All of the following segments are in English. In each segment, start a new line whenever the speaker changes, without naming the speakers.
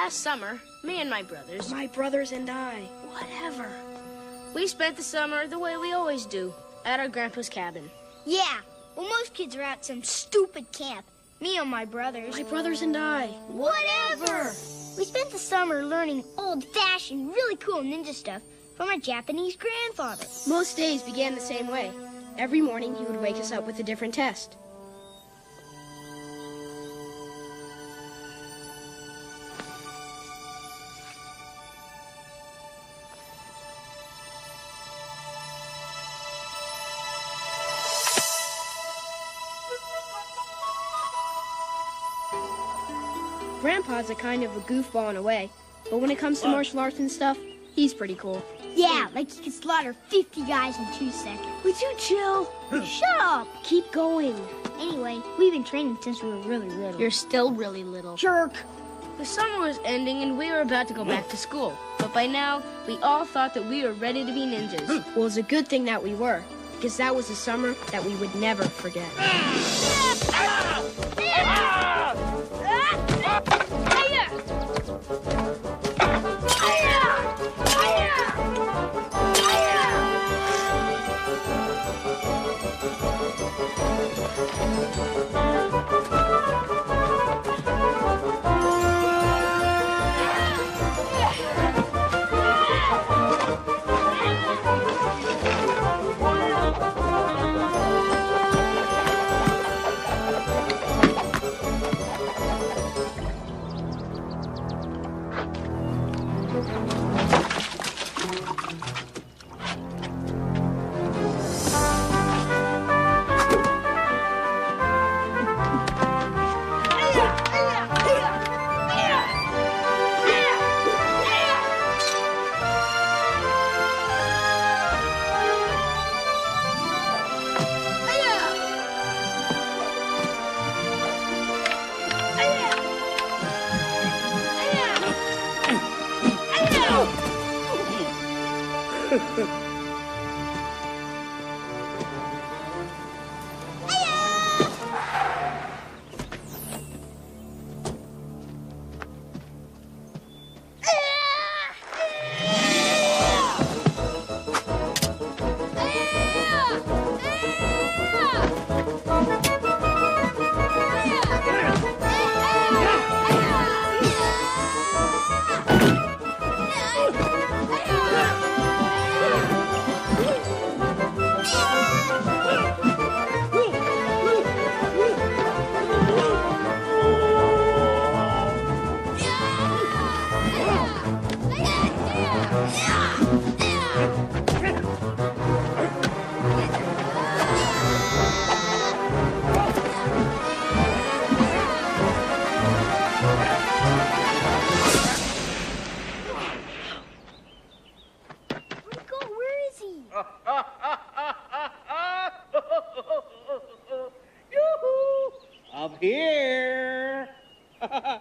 last summer, me and my brothers...
My brothers and I. Whatever.
We spent the summer the way we always do, at our grandpa's cabin.
Yeah, well, most kids are at some stupid camp. Me and my brothers.
My brothers and I.
Whatever! We spent the summer learning old-fashioned, really cool ninja stuff from our Japanese grandfather.
Most days began the same way. Every morning he would wake us up with a different test. Grandpa's a kind of a goofball in a way, but when it comes to martial arts and stuff, he's pretty cool.
Yeah, like he could slaughter 50 guys in 2 seconds.
Would you chill?
Shut up!
Keep going.
Anyway, we've been training since we were really little.
You're still really little.
Jerk!
The summer was ending and we were about to go back to school. But by now, we all thought that we were ready to be ninjas.
Well, it's a good thing that we were, because that was a summer that we would never forget.
I'm here.
Grandpa,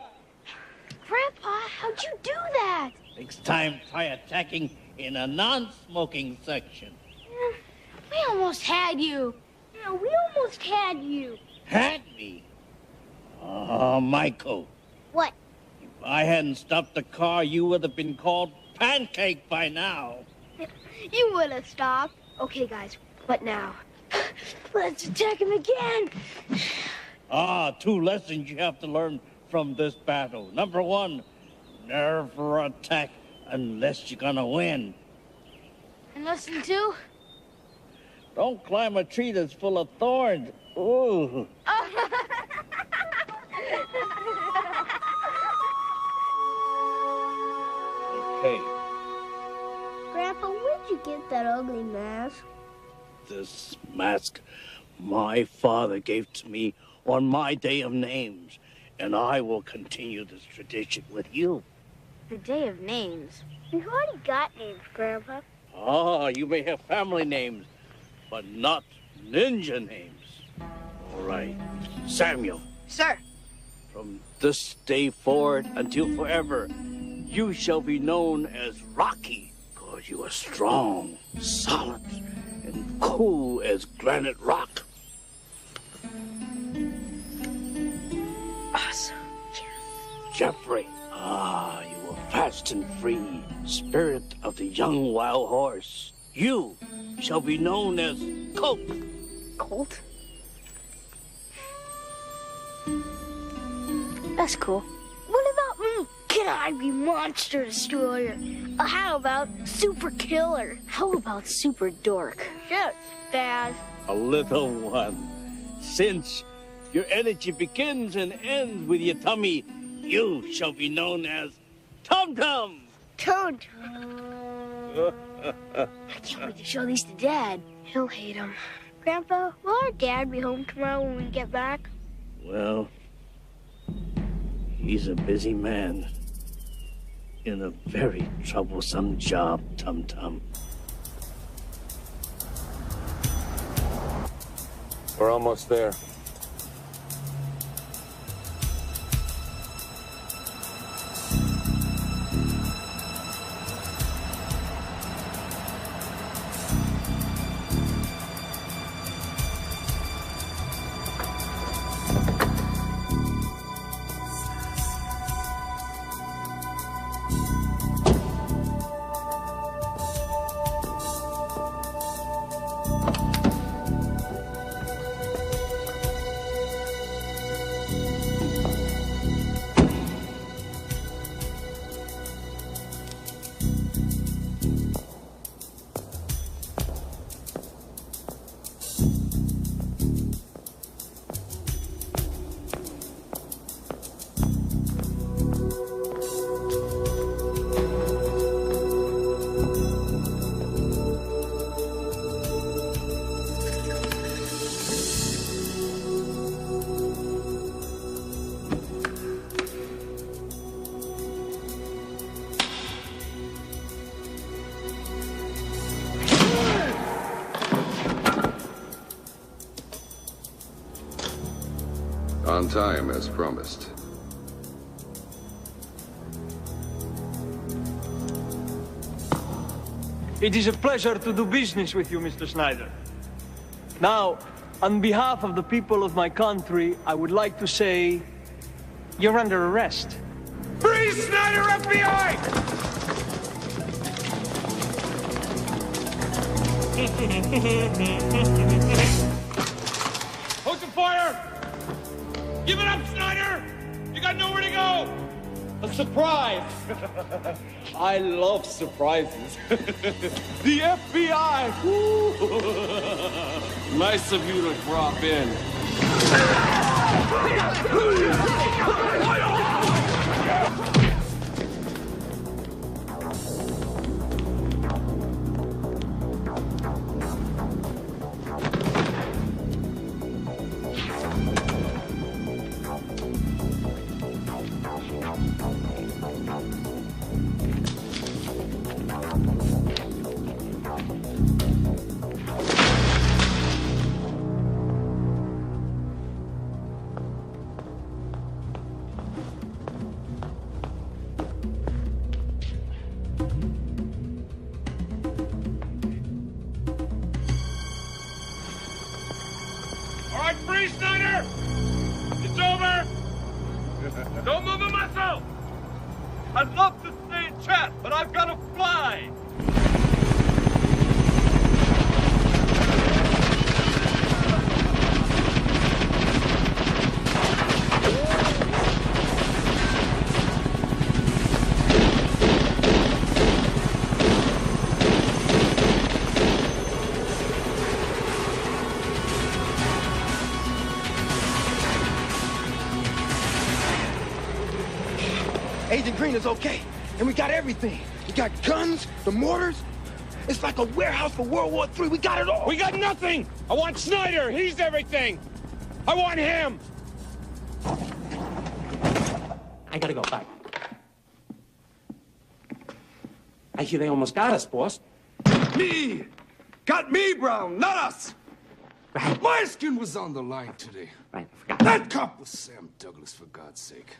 how'd you do that?
Next time, try attacking in a non-smoking section.
We almost had you. Yeah, we almost had you.
Had me? Oh, Michael.
What?
If I hadn't stopped the car, you would have been called Pancake by now.
You would have stopped.
Okay, guys, what now?
Let's attack him again.
Two lessons you have to learn from this battle. Number one, never attack unless you're gonna win.
And lesson 2?
Don't climb a tree that's full of thorns. Ooh. Okay.
Grandpa, where'd you get that ugly mask?
This mask my father gave to me on my day of names, and I will continue this tradition with you.
The day of names.
We've already got names, Grandpa.
You may have family names, but not ninja names. All right. Samuel.
Sir.
From this day forward until forever, you shall be known as Rocky, because you are strong, solid, and cool as granite rock.
Awesome.
Jeffrey, Ah, you are fast and free, spirit of the young wild horse. You shall be known as Colt.
Colt? That's cool. What about me? Can I be Monster Destroyer? How about Super Killer? How about Super Dork? That's bad.
A little one. Since your energy begins and ends with your tummy, you shall be known as Tum Tum.
Toad. I can't wait to show these to Dad. He'll hate them. Grandpa, will our Dad be home tomorrow when we get back?
Well, he's a busy man in a very troublesome job, Tum Tum.
We're almost there.
On time, as promised.
It is a pleasure to do business with you, Mr. Snyder. Now, on behalf of the people of my country, I would like to say, you're under arrest.
Free Snyder, FBI! Open fire! Give it up, Snyder! You got nowhere to go!
A surprise! I love surprises.
The FBI!
Nice of you to drop in.
Free Snyder! It's over! Don't move a muscle!
I'd love to stay and chat, but I've got to fly!
Agent Green is okay, and we got everything. We got guns, the mortars. It's like a warehouse for World War III. We got it all.
We got nothing! I want Snyder! He's everything! I want him!
I gotta go, bye. I hear they almost got us, boss.
Me! Got me, Brown, not us!
Right.
My skin was on the line today.
Right, I forgot.
That cop was Sam Douglas, for God's sake.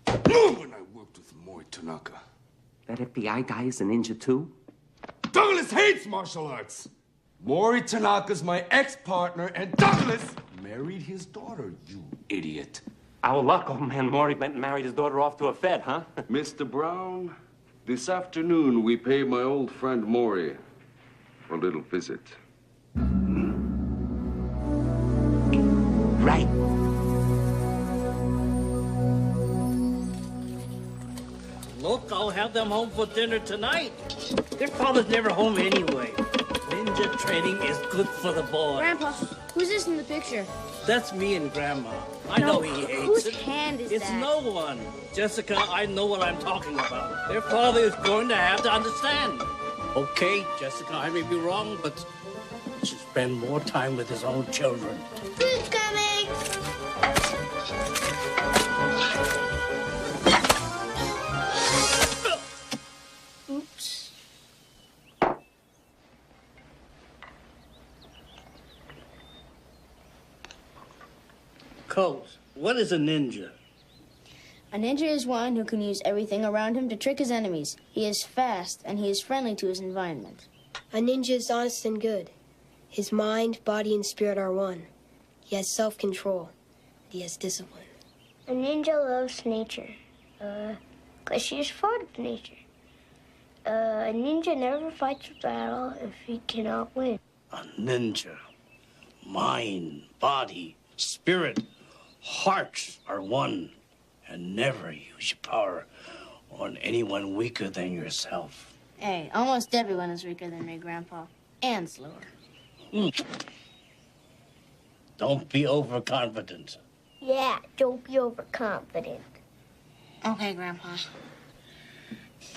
When I worked with Mori Tanaka.
That FBI guy is a ninja, too?
Douglas hates martial arts. Mori Tanaka's my ex-partner, and Douglas married his daughter, you idiot.
Our luck, old man Maury went and married his daughter off to a Fed, huh?
Mr. Brown, this afternoon we pay my old friend Maury a little visit.
Right.
Look, I'll have them home for dinner tonight. Their father's never home anyway. Ninja training is good for the boy.
Grandpa, who's this in the picture?
That's me and Grandma. I know he hates
whose
it.
hand is
It's
that?
no one. Jessica, I know what I'm talking about. Their father is going to have to understand. Okay, Jessica, I may be wrong, but he should spend more time with his own children.
Food's coming!
Oops.
Coach, what is a ninja?
A ninja is one who can use everything around him to trick his enemies. He is fast, and he is friendly to his environment.
A ninja is honest and good. His mind, body, and spirit are one. He has self-control. He has discipline.
A ninja loves nature. 'Cause she's part of nature. A ninja never fights a battle if he cannot win.
A ninja. Mind, body, spirit, hearts are one. And never use your power on anyone weaker than yourself.
Hey, almost everyone is weaker than me, Grandpa. And slower.
Don't be overconfident.
Yeah, don't be overconfident.
Okay, Grandpa.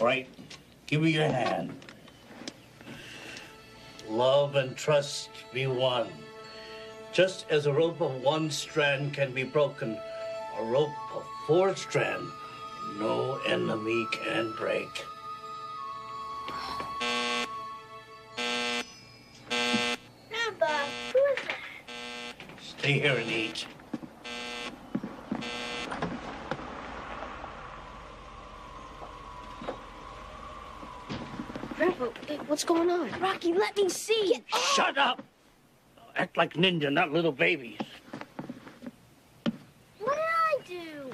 Right, give me your hand. Love and trust be one. Just as a rope of one strand can be broken, a rope of 4 strands, no enemy can break.
Grandpa, who is that?
Stay here and eat.
Grandpa, what's going on?
Rocky, let me see.
Shut up! Act like ninja, not little babies.
What did I do?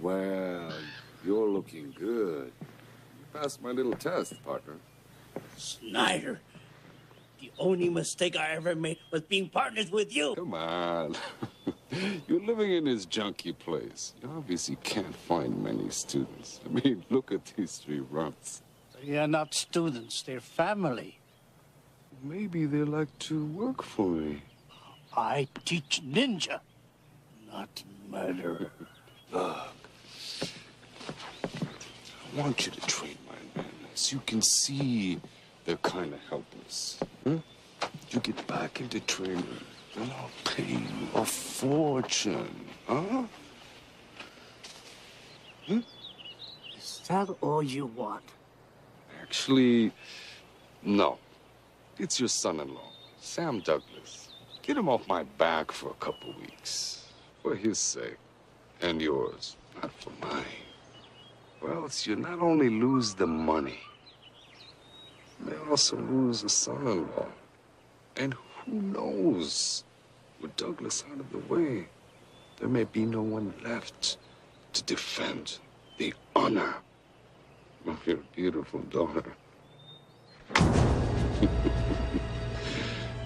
Well, you're looking good. You passed my little test, partner.
Snyder, the only mistake I ever made was being partners with you.
Come on. You're living in this junky place. You obviously can't find many students. I mean, look at these 3 runts.
They're not students, they're family.
Maybe they like to work for me.
I teach ninja, not murder.
Look, I want you to train my men so you can see they're kind of helpless. Huh? You get back into training, then I'll pay you a fortune, huh?
Is that all you want?
Actually, no. It's your son-in-law, Sam Douglas. Get him off my back for a couple weeks. For his sake. And yours, not for mine. Or else you not only lose the money, you may also lose a son-in-law. And who knows? With Douglas out of the way, there may be no one left to defend the honor of your beautiful daughter.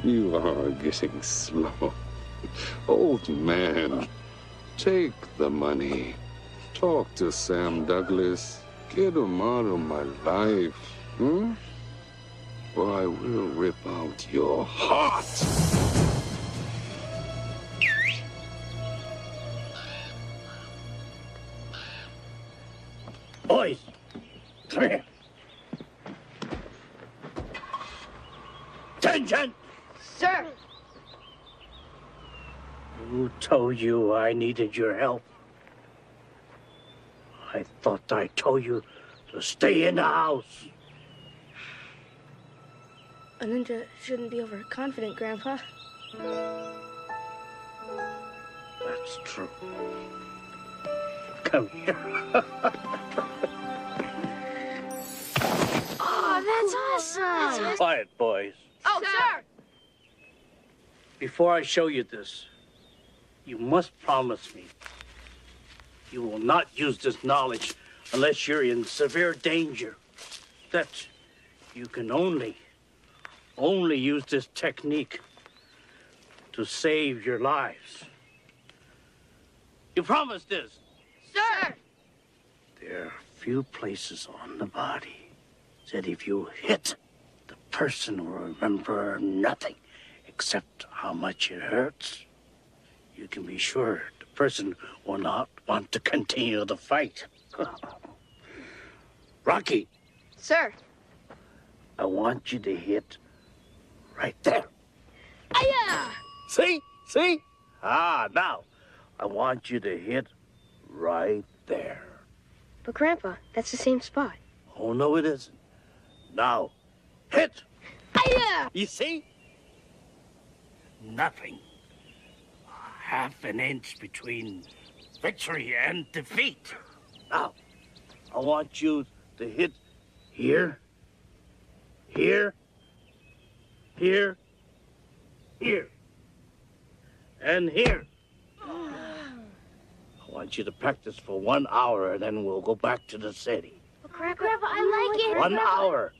You are getting slow. Old man, take the money. Talk to Sam Douglas. Get him out of my life, or I will rip out your heart.
Boys, come here. Attention!
Sir!
Who told you I needed your help? I thought I told you to stay in the house.
A ninja shouldn't be overconfident, Grandpa.
That's true. Come here.
Oh, that's awesome!
Quiet, boys.
Oh, sir!
Before I show you this, you must promise me you will not use this knowledge unless you're in severe danger. That you can only use this technique to save your lives. You promise this?
Sir!
There are few places on the body that if you hit, the person will remember nothing except how much it hurts. You can be sure the person will not want to continue the fight. Rocky.
Sir.
I want you to hit right there.
Aya!
See? See? Now, I want you to hit right there.
But, Grandpa, that's the same spot.
Oh, no, it isn't. Now, hit!
Aya!
You see? Nothing. Half an inch between victory and defeat. Now, I want you to hit here, here, here, here, and here. I want you to practice for 1 hour, and then we'll go back to the city.
Grandpa, I like it.
1 hour.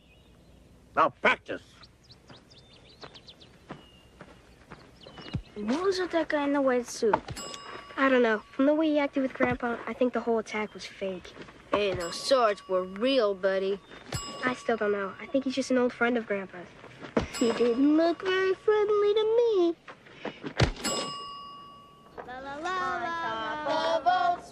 Now practice.
What was with that guy in the white suit?
I don't know. From the way he acted with Grandpa, I think the whole attack was fake.
Hey, those swords were real, buddy.
I still don't know. I think he's just an old friend of Grandpa's.
He didn't look very friendly to me. La la la la. The boat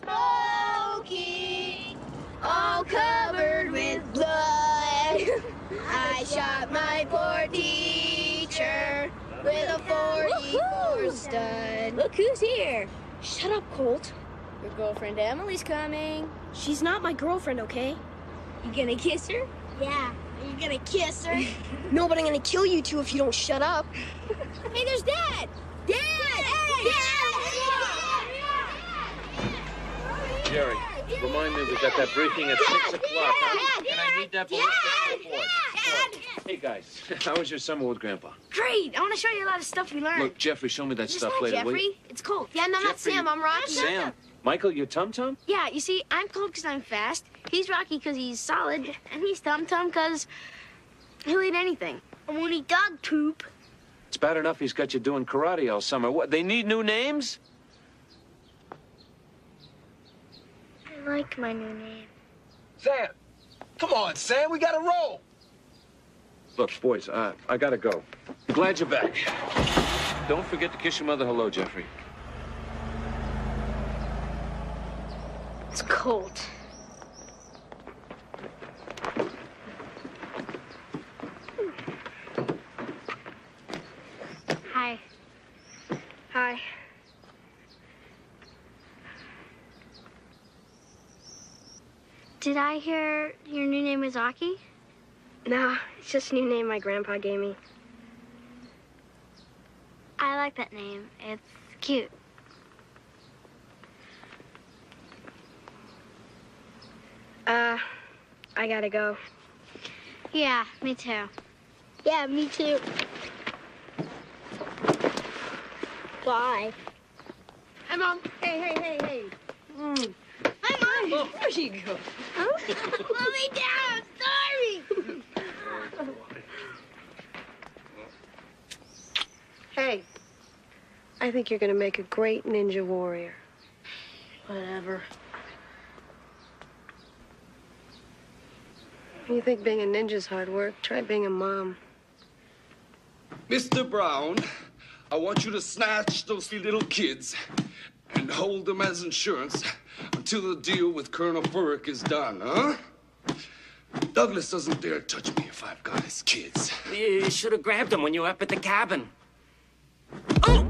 smoking, all covered with blood. I shot my poor teacher with a 44 stud.
Look who's here.
Shut up, Colt.
Your girlfriend Emily's coming.
She's not my girlfriend, okay?
You gonna kiss her?
Yeah, are you gonna kiss her?
No, but I'm gonna kill you two if you don't shut up.
Hey, there's Dad! Dad! Hey!
Jerry, remind me we got that briefing at 6 o'clock, huh? And I need that ballistic report. Hey, guys. How was your summer with Grandpa?
Great! I want to show you a lot of stuff we learned.
Look, Jeffrey, show me that
It's
stuff
not
later.
Jeffrey.
Wait.
It's Colt.
Yeah, no, not
Jeffrey.
Sam. I'm Rocky.
Sam. Michael, you're Tum Tum?
Yeah, you see, I'm Colt because I'm fast. He's Rocky because he's solid. And he's Tum Tum because he'll eat anything.
I won't eat dog poop.
It's bad enough he's got you doing karate all summer. What, they need new names?
I like my new name.
Sam! Come on, Sam, we gotta roll!
Look, boys, I gotta go. Glad you're back. Don't forget to kiss your mother hello, Jeffrey.
It's Colt.
Hi.
Hi.
Did I hear your new name is Aki?
No, it's just a new name my grandpa gave me.
I like that name. It's cute.
I gotta go.
Yeah, me too. Yeah, me too. Bye.
Hi, Mom. Hey.
Hi, Mom.
There you go.
Let me down. Sorry.
Hey, I think you're gonna make a great ninja warrior.
Whatever.
You think being a ninja's hard work? Try being a mom.
Mr. Brown, I want you to snatch those three little kids and hold them as insurance until the deal with Colonel Burke is done, huh? Douglas doesn't dare touch me if I've got his kids.
You should have grabbed them when you were up at the cabin. Oh!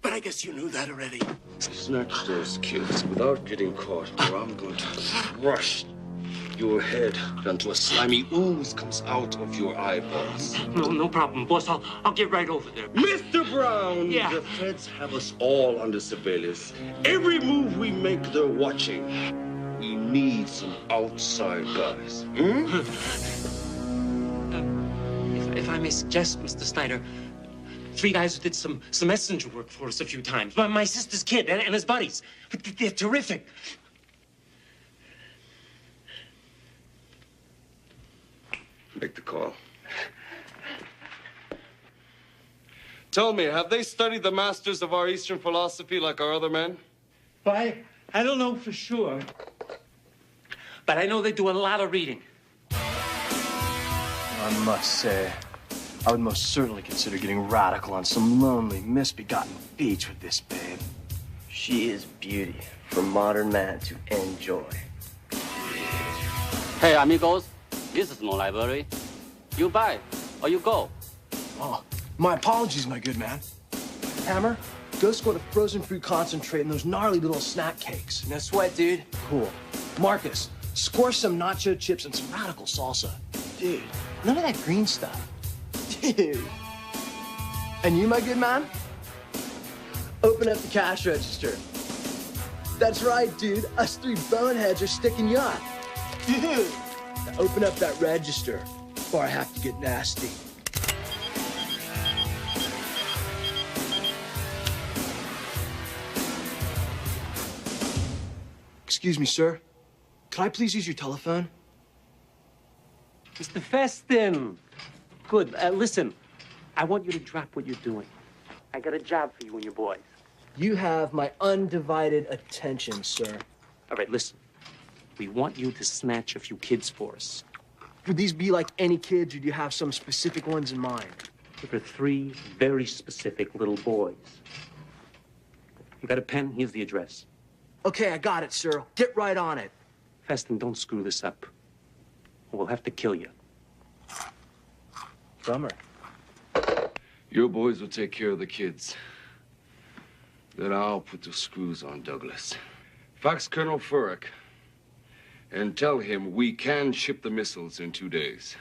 But I guess you knew that already.
Snatch those kids without getting caught, or I'm going to crush your head until a slimy ooze comes out of your eyeballs.
No problem, boss. I'll get right over there.
Mr. Brown,
Yeah.
the feds have us all under surveillance. Every move we make, they're watching. We need some outside guys.
If I may suggest, Mr. Snyder, three guys who did some messenger work for us a few times. My sister's kid and his buddies. They're terrific.
Make the call. Tell me, have they studied the masters of our Eastern philosophy like our other men?
Why? I don't know for sure. But I know they do a lot of reading.
I must say, I would most certainly consider getting radical on some lonely, misbegotten beach with this babe.
She is beauty for modern man to enjoy.
Hey, amigos, this is no library. You buy or you go.
Oh, my apologies, my good man. Hammer, go score the frozen fruit concentrate and those gnarly little snack cakes.
No sweat, dude.
Cool. Marcus, score some nacho chips and some radical salsa. Dude, none of that green stuff. Dude. And you, my good man? Open up the cash register. That's right, dude. Us three boneheads are sticking you up. Dude. Now open up that register before I have to get nasty. Excuse me, sir. Could I please use your telephone?
Mr. Festin. Good. Listen, I want you to drop what you're doing. I got a job for you and your boys.
You have my undivided attention, sir.
All right, listen. We want you to snatch a few kids for us.
Would these be like any kids, or do you have some specific ones in mind?
There are three very specific little boys. You got a pen? Here's the address.
Okay, I got it, sir. Get right on it.
Festin, don't screw this up. We'll have to kill you.
Bummer.
Your boys will take care of the kids. Then I'll put the screws on Douglas. Fax Colonel Furrick and tell him we can ship the missiles in 2 days.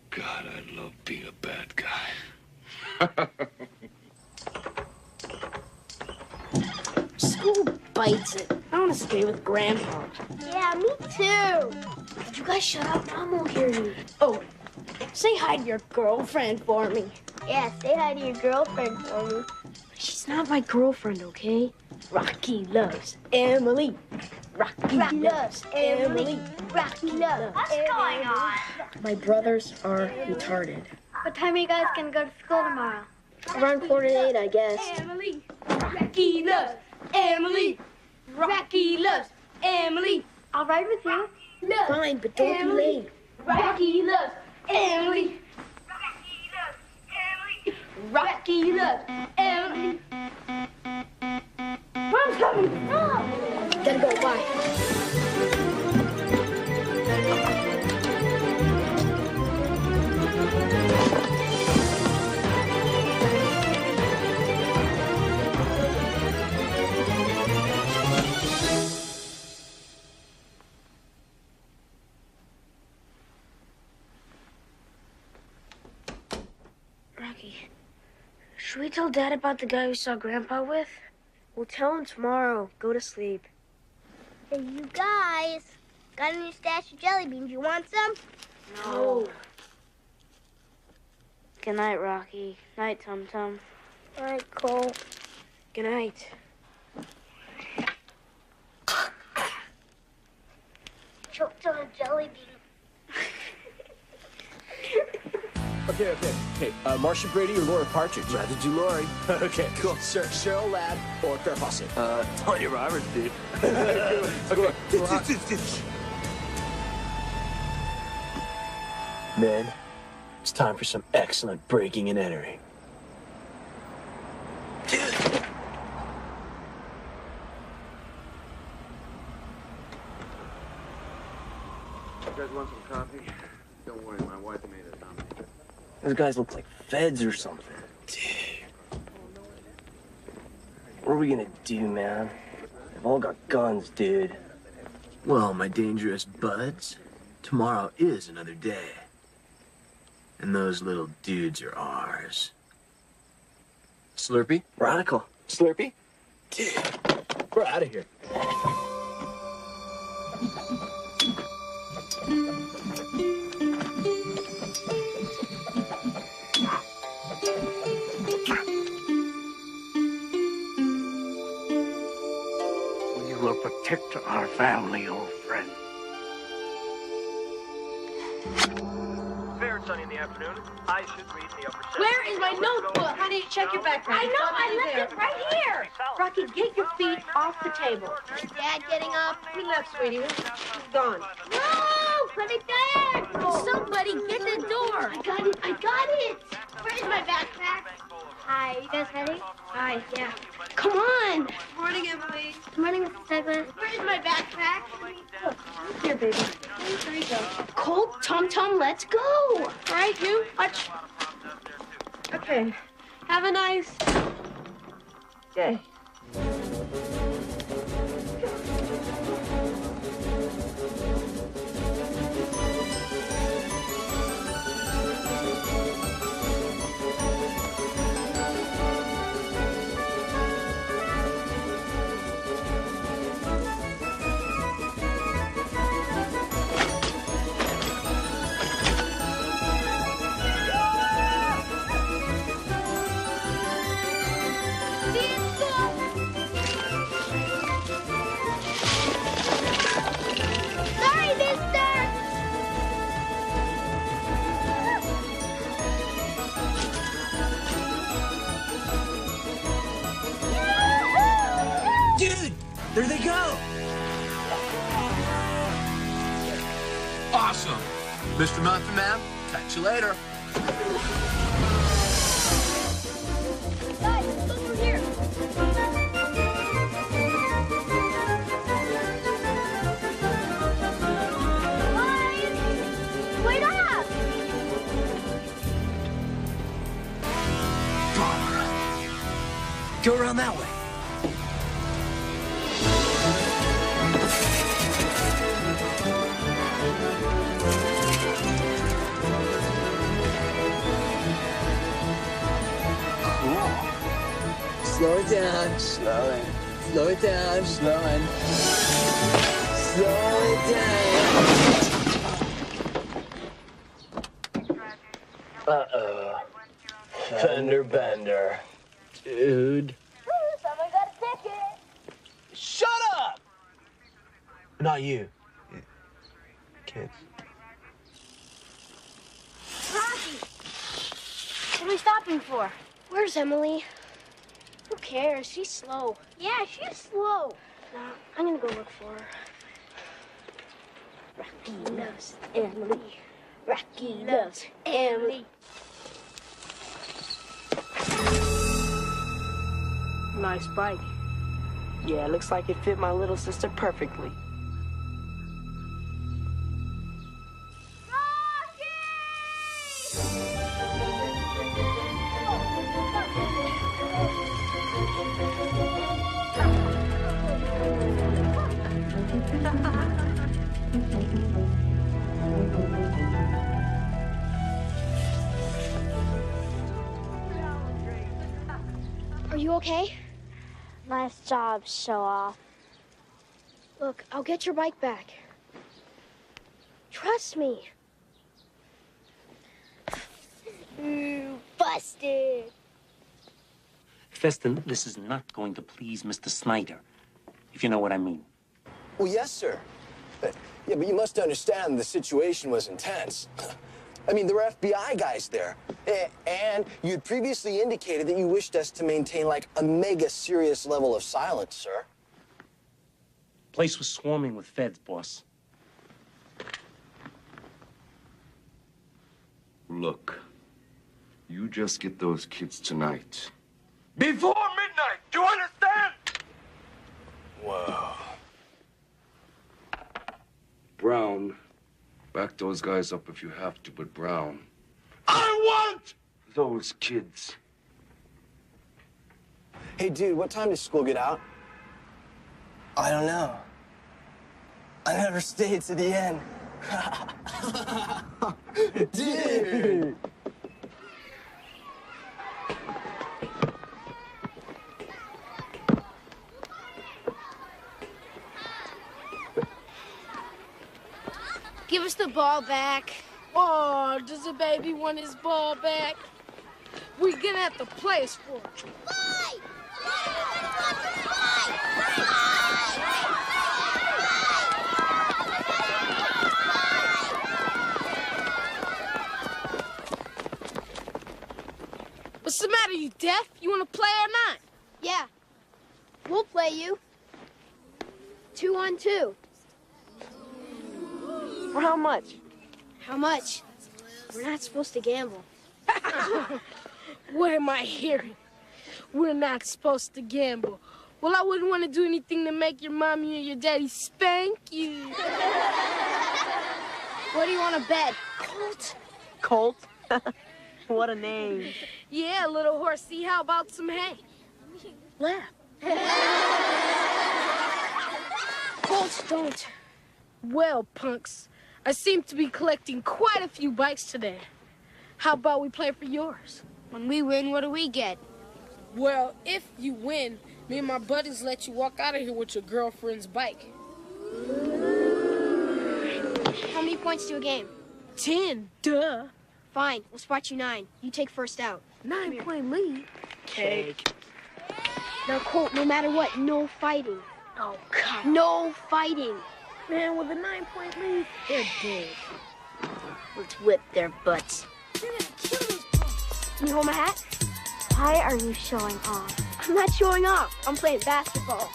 God, I love being a bad guy.
School bites it. I want to stay with Grandpa.
Yeah, me too.
Did you
You guys shut up. Mom won't hear you.
Oh, say hi to your girlfriend for me.
Yeah, say hi to your girlfriend for me.
She's not my girlfriend, okay? Rocky loves Emily. Rocky loves Emily.
Rocky loves. What's going on?
My brothers are retarded.
What time are you guys gonna go to school tomorrow?
Around 4:45, I guess.
Emily. Rocky loves Emily. Rocky loves Emily.
I'll ride with you.
Loves
Fine, but don't be late.
Rocky loves Emily. Rocky loves Emily. Mom's coming. Mom.
Gotta go, bye.
Rocky, should we tell Dad about the guy we saw Grandpa with? We'll tell him tomorrow. Go to sleep.
Hey, you guys. Got a new stash of jelly beans. You want some?
No. Good night, Rocky. Night, Tum Tum.
Night, Cole.
Good night.
Choked on a jelly bean.
Okay. Marcia Brady or Laura Partridge?
Rather do Lori.
Okay, cool. Cheryl Ladd or Farrah Fawcett?
Tanya Roberts, dude.
Men, it's time for some excellent breaking and entering.
You guys want some coffee? Don't worry, my wife made it.
Those guys look like feds or something. What are we gonna do, man? They've all got guns, dude.
Well, my dangerous buds, tomorrow is another day. And those little dudes are ours. Slurpee?
Radical. Slurpee?
Dude, we're out of here.
We will protect our family, old friend.
Fair and sunny in the afternoon. I should read in the upper section.
Where is my notebook?
Honey, check your backpack.
I know, I left it right here.
Rocky, get your feet off the table.
Is Dad getting up?
He left, sweetie. He's gone.
No! Put it down!
Somebody get the door.
I got it! Where's my backpack? Hi, you guys ready?
Hi, yeah.
Come on.
Good morning, Emily.
Good morning, Mr. Douglas. Where's my backpack?
Look, here, baby. There you go.
Colt, Tum Tum, let's go.
All right, you. Watch. Okay. Have a nice day.
Sorry, mister!
Dude, there they go. Awesome. Mr. Muffin Man, catch you later.
Guys, look over here. Guys, wait up!
Go around that way.
Slow it down. Slowing. Slow it down. Slowing. Slow it down. Uh-oh. Fender bender. Dude.
Someone got a ticket.
Shut up! Not you. Kids.
Rocky! What are we stopping for?
Where's Emily? Who cares? She's slow.
Yeah, she's slow.
No, I'm gonna go look for her.
Rocky loves Emily. Rocky loves Emily.
Nice bike. Yeah, looks like it fit my little sister perfectly.
Are you okay?
Nice job, show off.
Look, I'll get your bike back. Trust me.
Ooh, busted.
Feston, this is not going to please Mr. Snyder, if you know what I mean.
Well, yes, sir. But you must understand the situation was intense. I mean, there were FBI guys there. And you'd previously indicated that you wished us to maintain, like, a mega serious level of silence, sir.
Place was swarming with feds, boss.
Look, you just get those kids tonight.
Before midnight, do you understand?
Whoa. Brown, back those guys up if you have to, but Brown,
I want
those kids.
Hey, dude, what time does school get out? I don't know. I never stayed to the end. Dude!
Give us the ball back.
Oh, does the baby want his ball back? We're gonna have to play a sport. What's the matter, you deaf? You wanna play or not?
Yeah. We'll play you. 2-on-2.
For how much?
How much? We're not supposed to gamble.
What am I hearing? We're not supposed to gamble. Well, I wouldn't want to do anything to make your mommy or your daddy spank you.
What do you want to bet?
Colt?
Colt? What a name.
Yeah, little horsey. How about some hay? Laugh.
Colts don't.
Well, punks, I seem to be collecting quite a few bikes today. How about we play for yours?
When we win, what do we get?
Well, if you win, me and my buddies let you walk out of here with your girlfriend's bike.
How many points to a game?
10, duh.
Fine, we'll spot you 9. You take first out.
9-point lead.
Cake. Now, Colt, no matter what, no fighting.
Oh, come on.
No fighting.
Man, with a 9-point lead, they're dead.
Let's whip their butts.
You hold my hat?
Why are you showing off?
I'm not showing off. I'm playing basketball.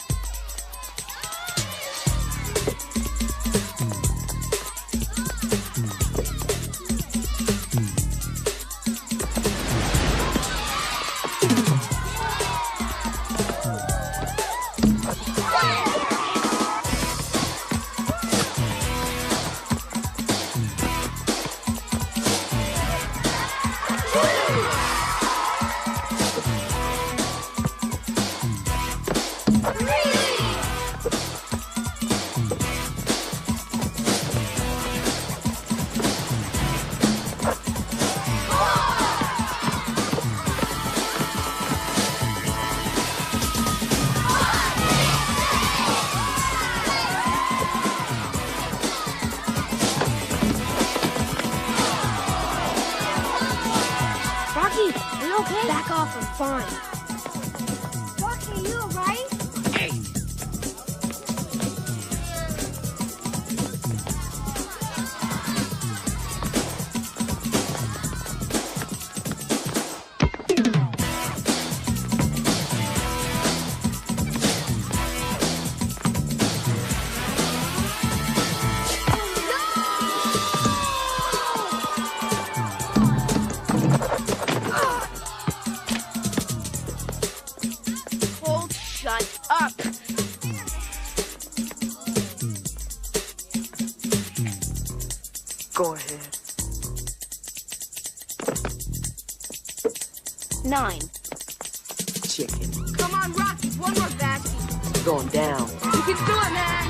Three!
fine.
Rocky, you alright?
Hey!
Go ahead.
9.
Chicken.
Come on, Rocky, one more basket.
Going down.
You can do it, man.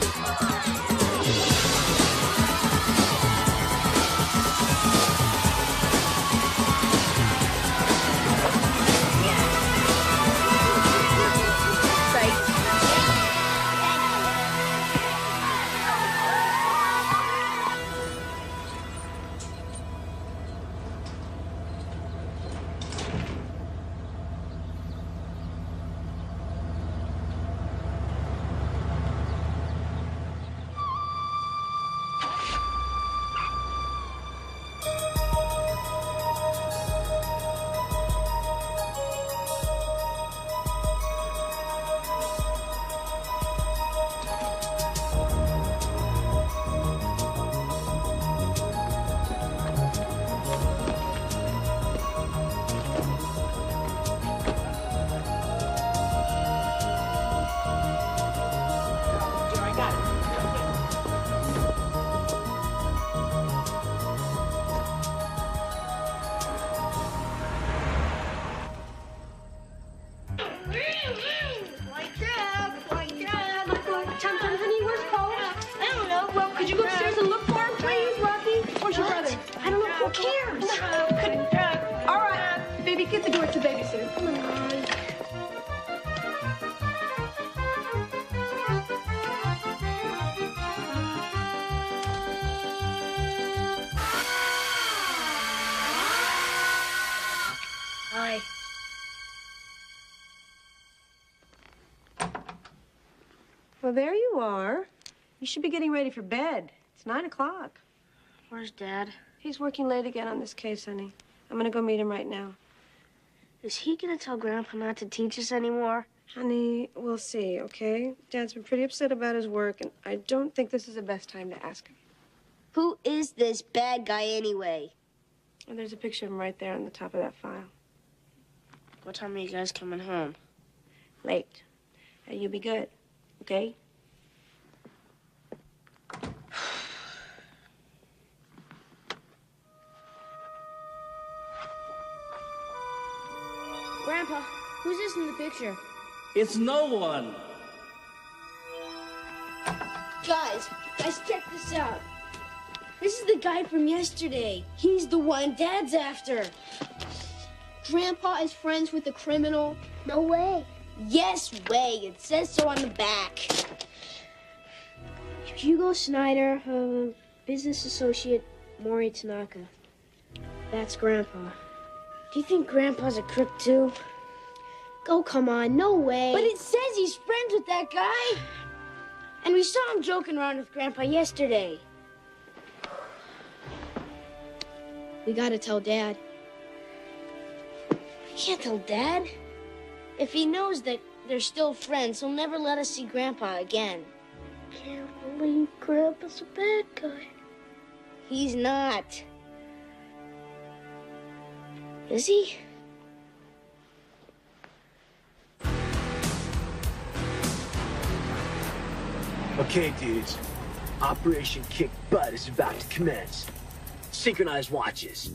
Well, there you are. You should be getting ready for bed. It's 9 o'clock.
Where's Dad?
He's working late again on this case, honey. I'm gonna go meet him right now.
Is he gonna tell Grandpa not to teach us anymore?
Honey, we'll see, okay? Dad's been pretty upset about his work, and I don't think this is the best time to ask him.
Who is this bad guy anyway?
Well, there's a picture of him right there on the top of that file.
What time are you guys coming home?
Late. You'll be good, okay?
Grandpa, who's this in the picture?
It's no one.
Guys, check this out. This is the guy from yesterday. He's the one Dad's after. Grandpa is friends with a criminal.
No way.
Yes way. It says so on the back. Hugo Snyder, business associate, Mori Tanaka. That's Grandpa. Do you think Grandpa's a crook too? Oh, come on, no way. But it says he's friends with that guy. And we saw him joking around with Grandpa yesterday. We gotta tell Dad. We can't tell Dad. If he knows that they're still friends, he'll never let us see Grandpa again.
Can't believe Grandpa's a bad guy.
He's not. Is he?
Okay, dudes. Operation Kick Butt is about to commence. Synchronize watches.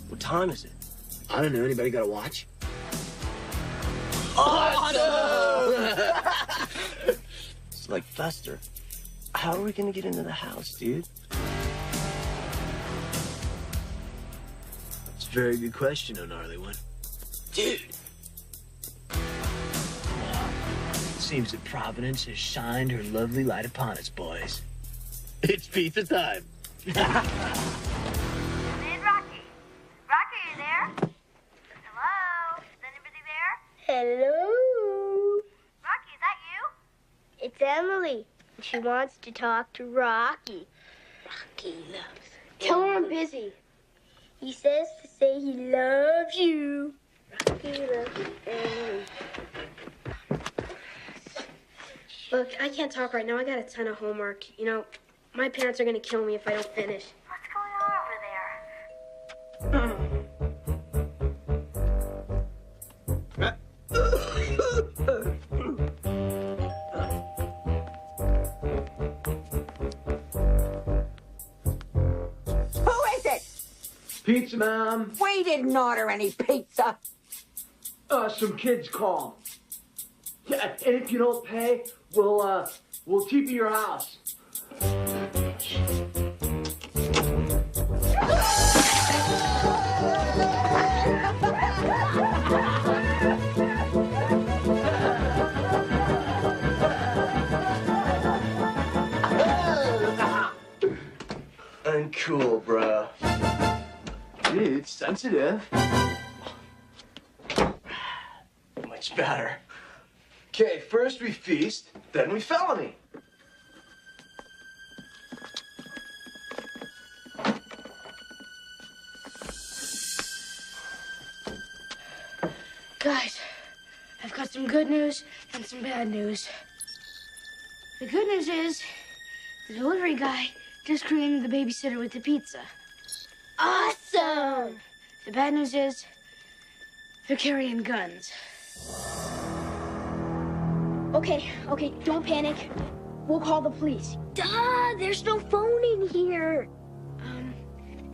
What time is it? I don't know. Anybody got a watch? Awesome! It's like Fester. How are we gonna get into the house, dude? It's a very good question, oh gnarly one. Dude! Seems that Providence has shined her lovely light upon us, boys. It's pizza time.
There's Rocky. Rocky, are you there? Hello? The
Hello. Rocky, is that you? It's Emily. She wants to talk to Rocky. Rocky loves Emily.
Tell her I'm busy.
He says to say he loves you. Rocky loves Emily.
Look, I can't talk right now. I got a ton of homework. You know, my parents are going to kill me if I don't finish.
What's going on over there?
Who is it?
Pizza, ma'am.
We didn't order any pizza.
Some kids called. Yeah, and if you don't pay, we'll TP your house. Uncool, bro. Dude, it's sensitive. Much better. Okay, first we feast, then we felony.
Guys, I've got some good news and some bad news. The good news is the delivery guy just created the babysitter with the pizza.
Awesome!
The bad news is they're carrying guns.
Okay, don't panic. We'll call the police.
Duh, there's no phone in here.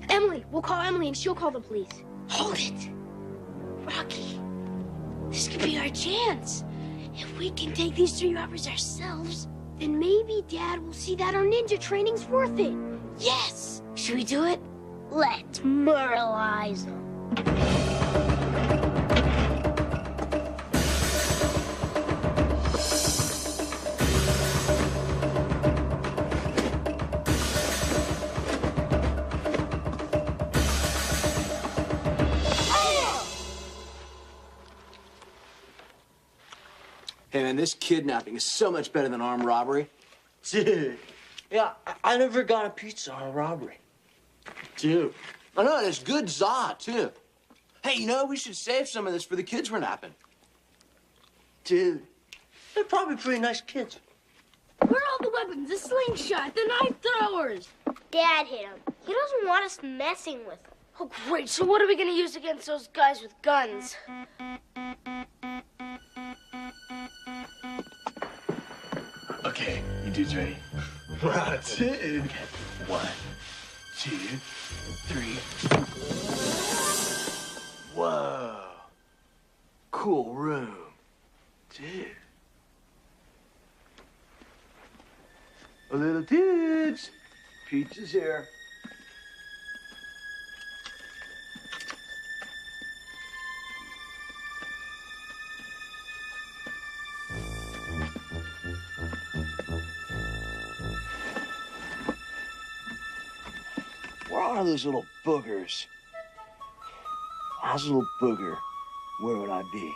Emily, we'll call Emily and she'll call the police.
Hold it. Rocky, this could be our chance. If we can take these 3 robbers ourselves,
then maybe Dad will see that our ninja training's worth it.
Yes! Should we do it?
Let's moralize them.
Hey, man, this kidnapping is so much better than armed robbery. Dude. Yeah, I never got a pizza on a robbery. Dude. I know, it's good za, too. Hey, you know, we should save some of this for the kids we're napping. Dude. They're probably pretty nice kids.
Where are all the weapons? The slingshot, the knife throwers.
Dad hit him. He doesn't want us messing with him.
Oh, great. So what are we going to use against those guys with guns?
Okay, you dudes ready? Wow, dude. 1, 2, 3. Whoa. Cool room. Dude. A little dudes. Pizza's here. Where are those little boogers? If I was a little booger, where would I be?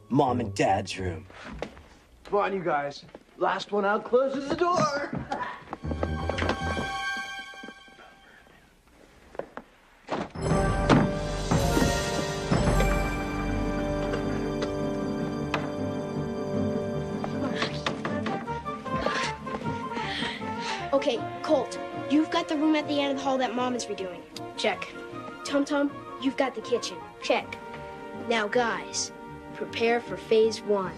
Mom and Dad's room. Come on, you guys. Last one out closes the door.
Okay, Colt, you've got the room at the end of the hall that Mom is redoing. Check. Tum-Tum, you've got the kitchen. Check. Now, guys, prepare for phase 1.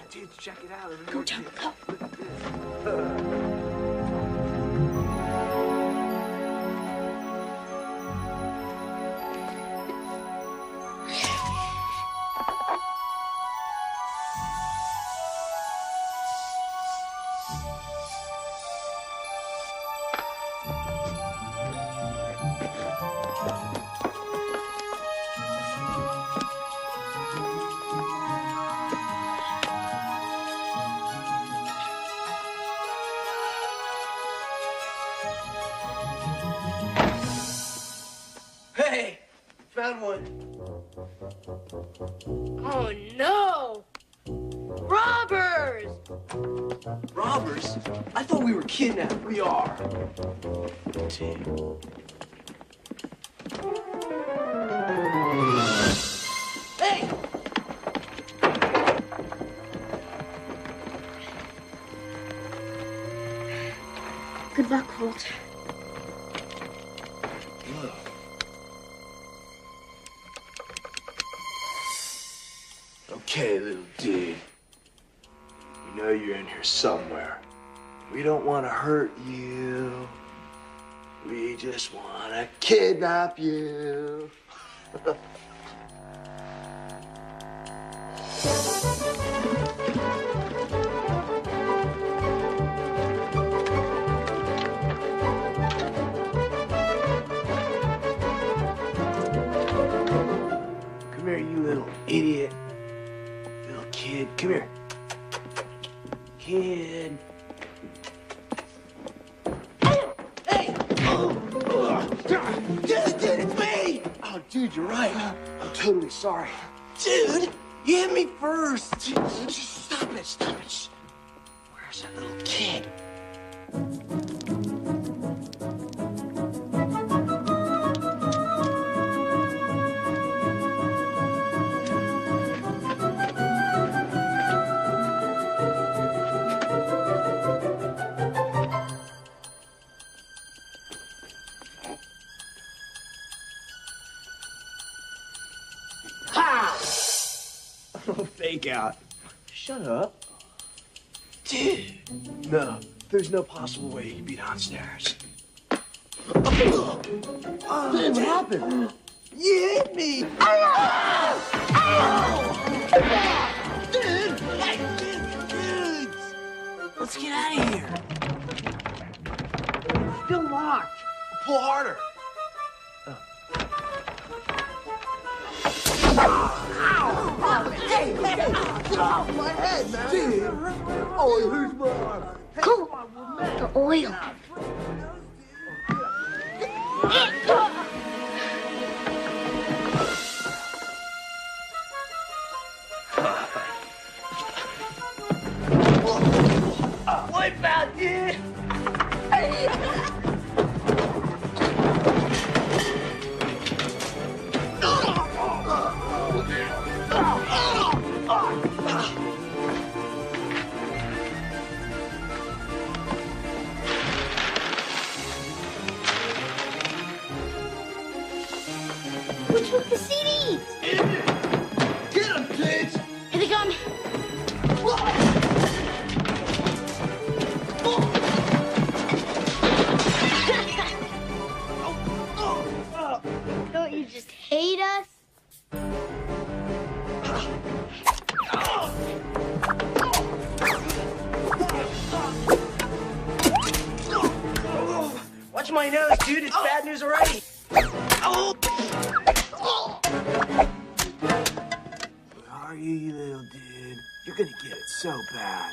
Dude, check it out.
Go, Tom, go.
Found one.
Oh, no! Robbers!
Robbers? I thought we were kidnapped. We are. Hey!
Good luck, Walter.
Okay, little dude. We know you're in here somewhere. We don't want to hurt you. We just want to kidnap you. Come here, you little idiot. Little kid, come here. Kid. Hey! Dude, it's me! Oh, dude, you're right. I'm totally sorry. Dude, you hit me first. Dude, just stop it, stop it. Where's that little kid? Fake out. Shut up. Dude. No, there's no possible way you could be downstairs. What happened? You hit me. Dude! Dude! Let's get out of here. It's still locked. Pull harder. Hey, get off my head, man! Dude! Oh, who's my arm?
Go! The oil.
Wipe out, dude!
We took the CDs!
Get them, kids!
Here they come!
Don't you just hate us?
Watch my nose, dude. It's bad news already. Oh! Where are you, you little dude? You're gonna get it so bad.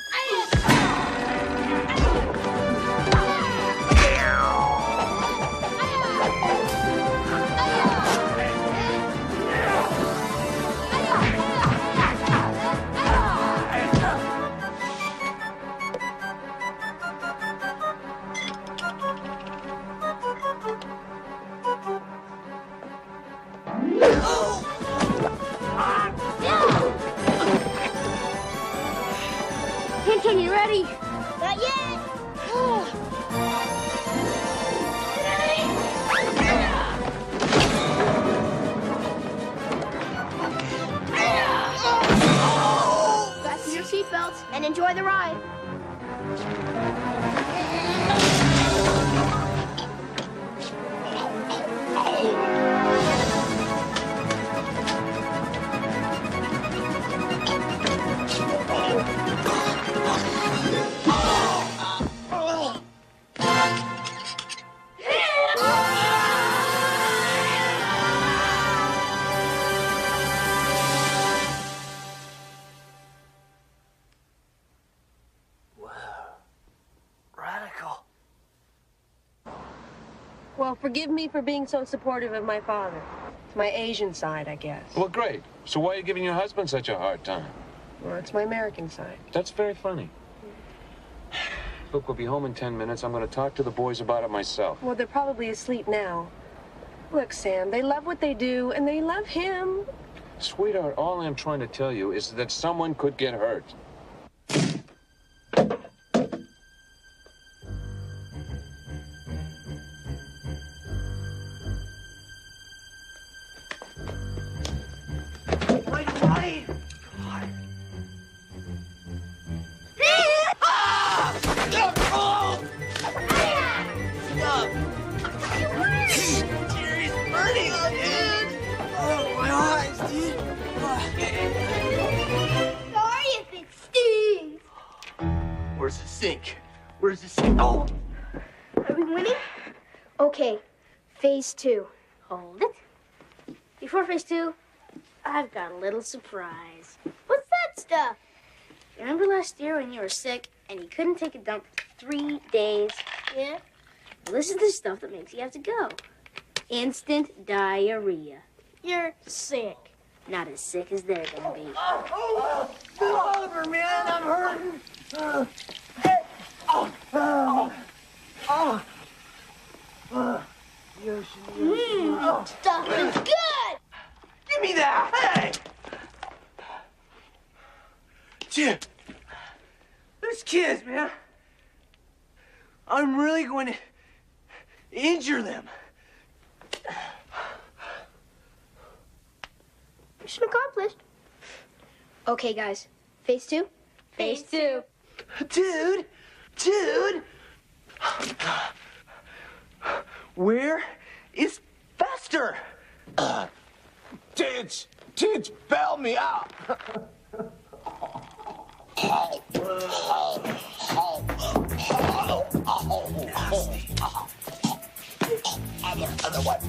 Hinton, you ready?
Not yet.
Fasten your seatbelts.
And enjoy the ride.
Well, forgive me for being so supportive of my father. It's my Asian side, I guess.
Well, great. So why are you giving your husband such a hard time?
Well, it's my American side.
That's very funny. Look, we'll be home in 10 minutes. I'm going to talk to the boys about it myself.
Well, they're probably asleep now. Look, Sam, they love what they do, and they love him.
Sweetheart, all I'm trying to tell you is that someone could get hurt.
Where's the sink? Oh!
Are we winning? Okay, phase 2.
Hold it. Before phase 2, I've got a little surprise. What's that stuff? Remember last year when you were sick and you couldn't take a dump for 3 days? Yeah? Well, this is the stuff that makes you have to go. Instant diarrhea. You're sick. Not as sick as they're gonna be.
Oliver, man, I'm hurting.
Stuff is good!
Give me that! Hey! Jim, those kids, man. I'm really going to injure them.
Mission accomplished. Okay, guys. Phase 2?
Phase 2.
Dude! Where is Fester? Dudes, bail me out. Other one.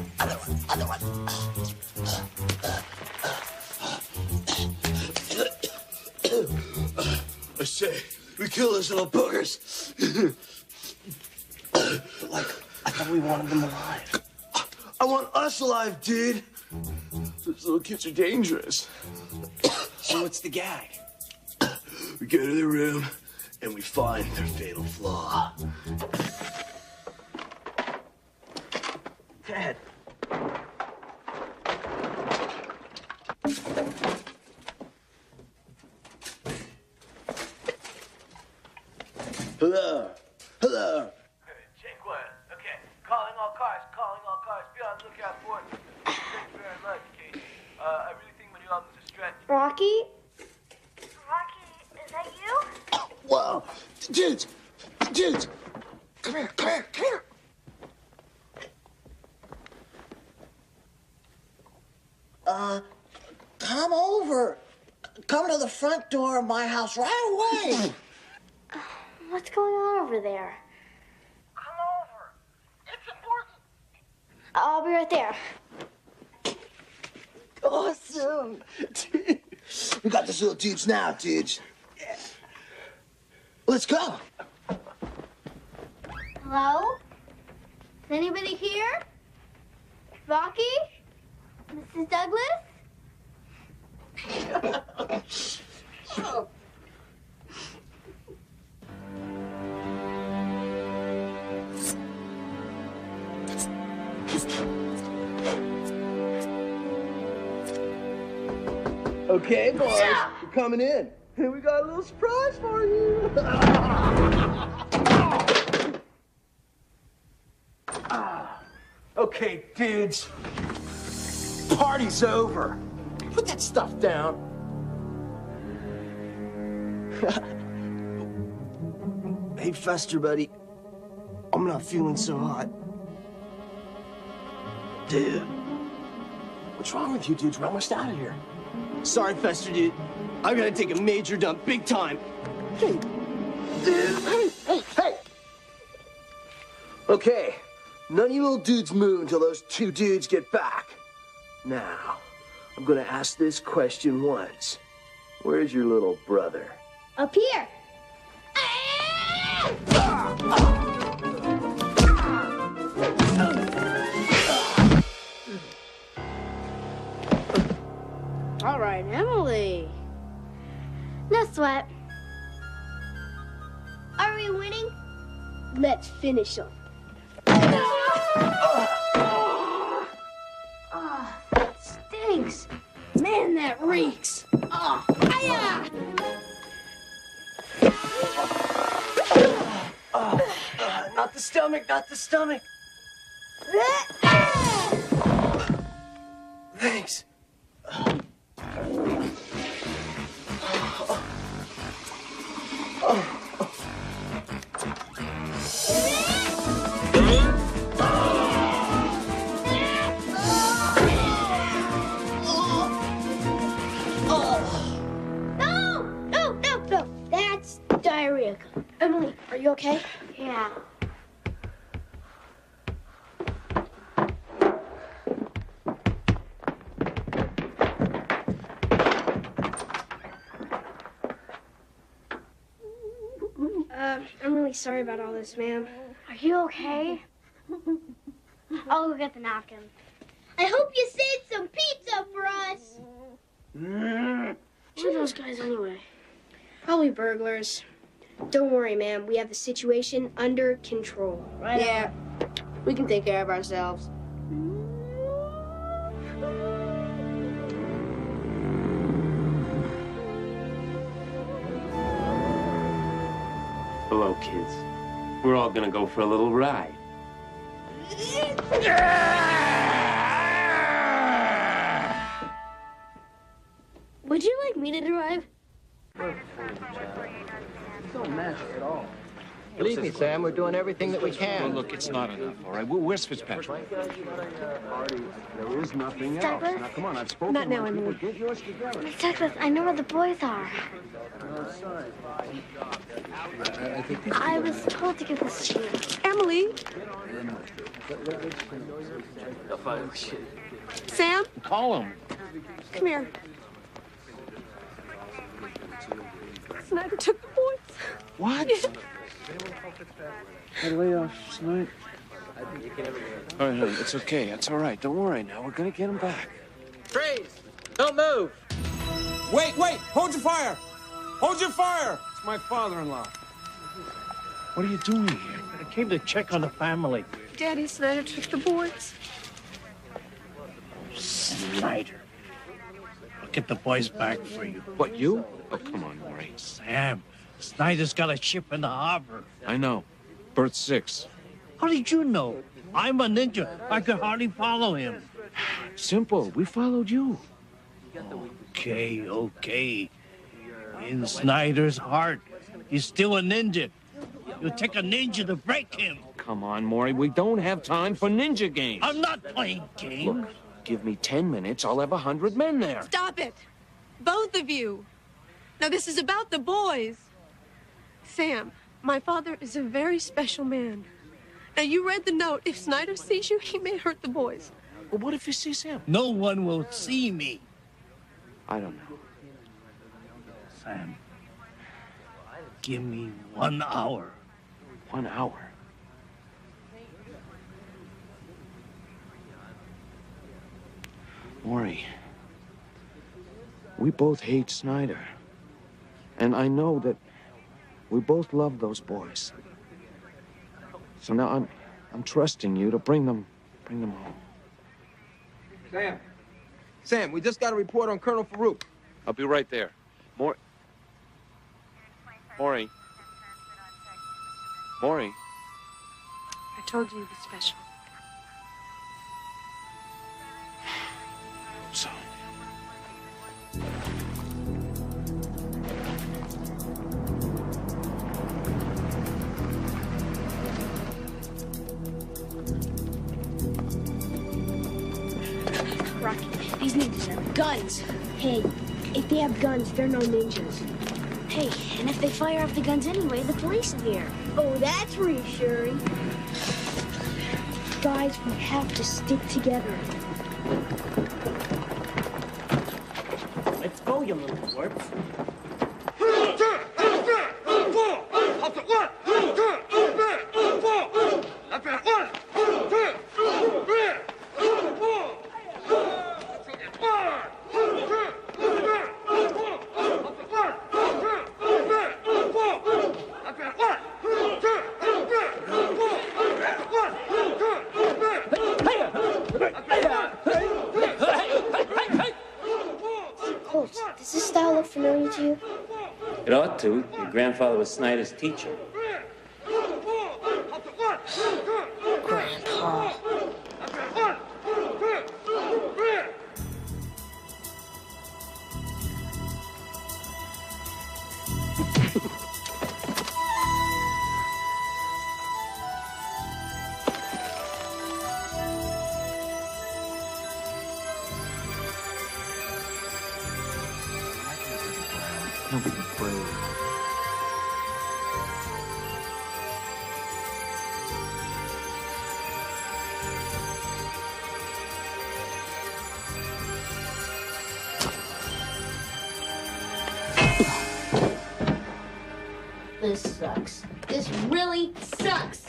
I say, we kill those little boogers. Like, I thought we wanted them alive. I want us alive, dude. Those little kids are dangerous. So what's the gag? We go to their room, and we find their fatal flaw. Dad. Hello.
Cinque. Okay. Calling all cars. Be on the lookout for it. Thank you very much, Kate. I really think my new album's a stretch.
Rocky?
Rocky, is that you?
Whoa. Dudes. Come here.
Come over. Come to the front door of my house right away.
What's going on over there?
Come over. It's important.
I'll be right there.
Awesome. Dude. We got those little dudes now, dudes. Yeah. Let's go.
Hello? Is anybody here? Rocky? Mrs. Douglas?
Okay, boys, we're coming in. And we got a little surprise for you. Okay, dudes. Party's over. Put that stuff down. Hey, Fester, buddy. I'm not feeling so hot. Dude. What's wrong with you, dudes? We're almost out of here. Sorry, Fester, dude. I gotta take a major dump, big time. Hey, dude. Hey. Okay. None of you little dudes move until those 2 dudes get back. Now, I'm gonna ask this question once. Where's your little brother?
Up here. All right, Emily.
No sweat. Are we winning? Let's finish them.
Oh, that stinks. Man, that reeks. Oh, hiya!
Not the stomach, not the stomach. Thanks.
No. That's diarrhea. Emily, are you okay?
Yeah.
I'm really sorry about all this, ma'am.
Are you okay? I'll go get the napkin.
I hope you saved some pizza for us.
Who are those guys anyway?
Probably burglars. Don't worry, ma'am. We have the situation under control.
Right?
Yeah, we can take care of ourselves.
Hello, kids. We're all gonna go for a little ride.
Would you like me to drive?
Don't match at all. Believe me, Sam, we're doing everything that we can.
Well, look, it's not enough, all right? Where's Fitzpatrick?
There is nothing else.
Douglas?
Now, come on, I've spoken.
Not now,
to my
Emily.
people. Get yours together.
Miss Douglas, I know where the boys are. I was told to give this to you.
Emily? Sam?
Call him.
Come here. Snyder took the boys.
What?
I lay off tonight. All right, honey, it's okay. It's all right. Don't worry now. We're gonna get him back.
Freeze! Don't move!
Wait! Hold your fire! Hold your fire!
It's my father-in-law. What are you doing here?
I came to check on the family.
Daddy, Snyder took the boys.
Snyder. I'll get the boys back for you.
What, you? Oh, come on, Maury.
Sam, Snyder's got a ship in the harbor.
I know. Berth 6.
How did you know? I'm a ninja. I could hardly follow him.
Simple. We followed you.
Okay. In Snyder's heart, he's still a ninja. It'll take a ninja to break him.
Come on, Maury. We don't have time for ninja games.
I'm not playing games.
Look, give me 10 minutes. I'll have 100 men there.
Stop it. Both of you. Now, this is about the boys. Sam, my father is a very special man. Now, you read the note. If Snyder sees you, he may hurt the boys.
Well, what if he sees him?
No one will see me.
I don't know.
Sam, give me 1 hour.
1 hour? Maury, we both hate Snyder. And I know that we both love those boys. So now I'm trusting you to bring them home.
Sam, we just got a report on Colonel Farouk.
I'll be right there. Maury.
I told you he was special.
So.
Rocky, these ninjas have guns. Hey, if they have guns, they're no ninjas.
Hey, and if they fire off the guns anyway, the police are here.
Oh, that's reassuring. Guys, we have to stick together.
Let's go, you little twerps.
style look familiar to you?
It ought to. Your grandfather was Snyder's teacher.
Grandpa.
Don't be afraid.
This sucks. This really sucks.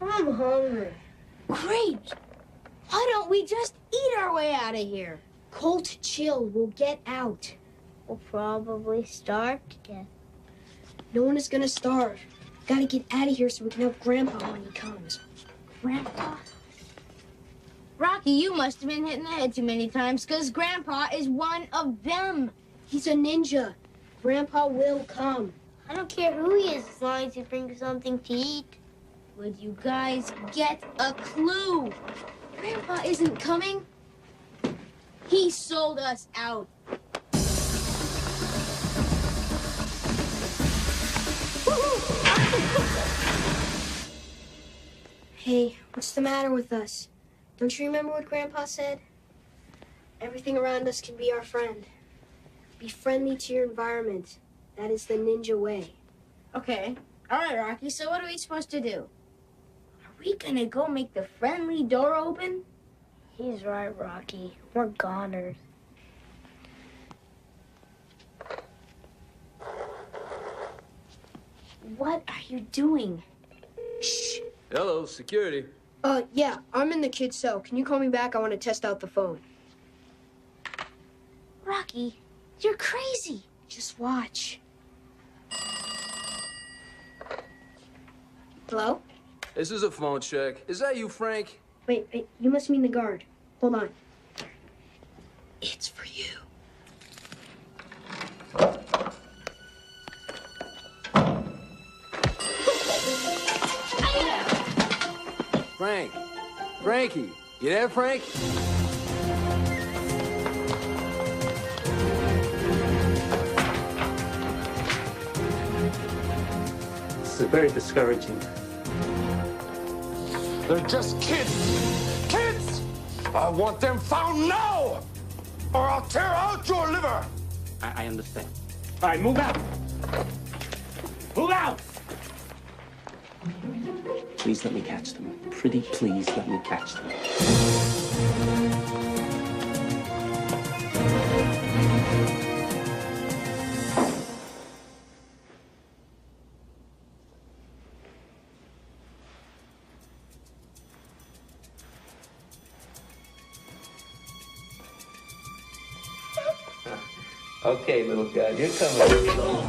I'm hungry. Great. Why don't we just eat our way out of here?
Cold chill. We'll get out.
We'll probably starve to death.
No one is gonna starve. Gotta get out of here so we can help Grandpa when he comes.
Grandpa? Rocky, you must have been hit in the head too many times because Grandpa is one of them.
He's a ninja. Grandpa will come.
I don't care who he is as long as he brings something to eat. Would you guys get a clue? Grandpa isn't coming. He sold us out.
Hey, what's the matter with us? Don't you remember what Grandpa said? Everything around us can be our friend. Be friendly to your environment. That is the ninja way.
Okay. All right, Rocky, so what are we supposed to do? Are we gonna go make the friendly door open?
He's right, Rocky. We're goners.
What are you doing?
Shh. Hello, security.
Yeah, I'm in the kid's cell. Can you call me back? I want to test out the phone.
Rocky, you're crazy.
Just watch. Hello?
This is a phone check. Is that you, Frank?
Wait, you must mean the guard. Hold on. It's for you.
Frank. Frankie. You there, Frank?
This is very discouraging.
They're just kids. Kids! I want them found now! Or I'll tear out your liver!
I understand.
All right, move out. Move out!
Please let me catch them. Pretty please let me catch them. Okay, little guy, you're coming.